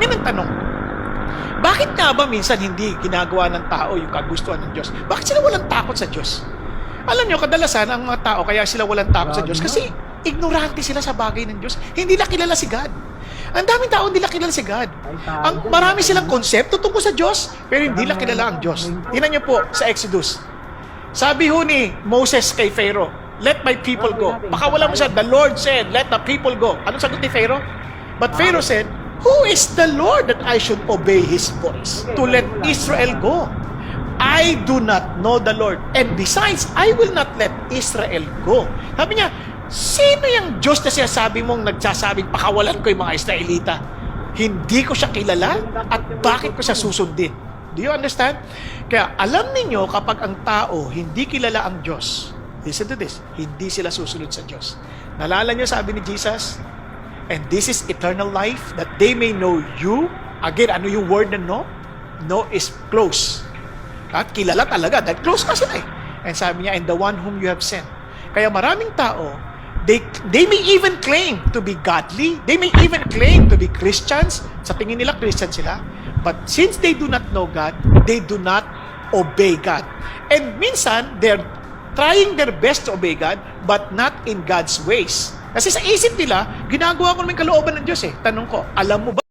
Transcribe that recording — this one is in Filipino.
Yan ang tanong. Bakit nga ba minsan hindi ginagawa ng tao yung kagustuhan ng Diyos? Bakit sila walang takot sa Diyos? Alam nyo, kadalasan ang mga tao kaya sila walang takot sa Diyos kasi ignorante sila sa bagay ng Diyos. Hindi nila kilala si God. Ang daming tao hindi nila kilala si God. Marami silang konsepto tungkol sa Diyos, pero hindi nila kilala ang Diyos. Tingnan nyo po sa Exodus. Sabi ho ni Moses kay Pharaoh, "Let my people go." Pakawala mo siya, "The Lord said, let the people go." Anong sagot ni Pharaoh? But Pharaoh said, "Who is the Lord that I should obey His voice to let Israel go? I do not know the Lord. And besides, I will not let Israel go." Sabi niya, sino yung Diyos na sinasabi mong nagsasabing pakawalan ko yung mga Israelita? Hindi ko siya kilala at bakit ko siya susundin? Do you understand? Kaya alam ninyo kapag ang tao hindi kilala ang Diyos, listen to this, hindi sila susunod sa Diyos. Nalala niyo sabi ni Jesus, "And this is eternal life, that they may know you." Again, ano yung word na know? Know is close. At kilala talaga, dahil close ka sila eh. And sabi niya, "And the one whom you have sent." Kaya maraming tao, they may even claim to be godly, they may even claim to be Christians, sa tingin nila Christian sila, but since they do not know God, they do not obey God. And minsan, they're trying their best to obey God, but not in God's ways. Kasi sa isip nila, ginagawa ko naman kalooban ng Diyos eh. Tanong ko, alam mo ba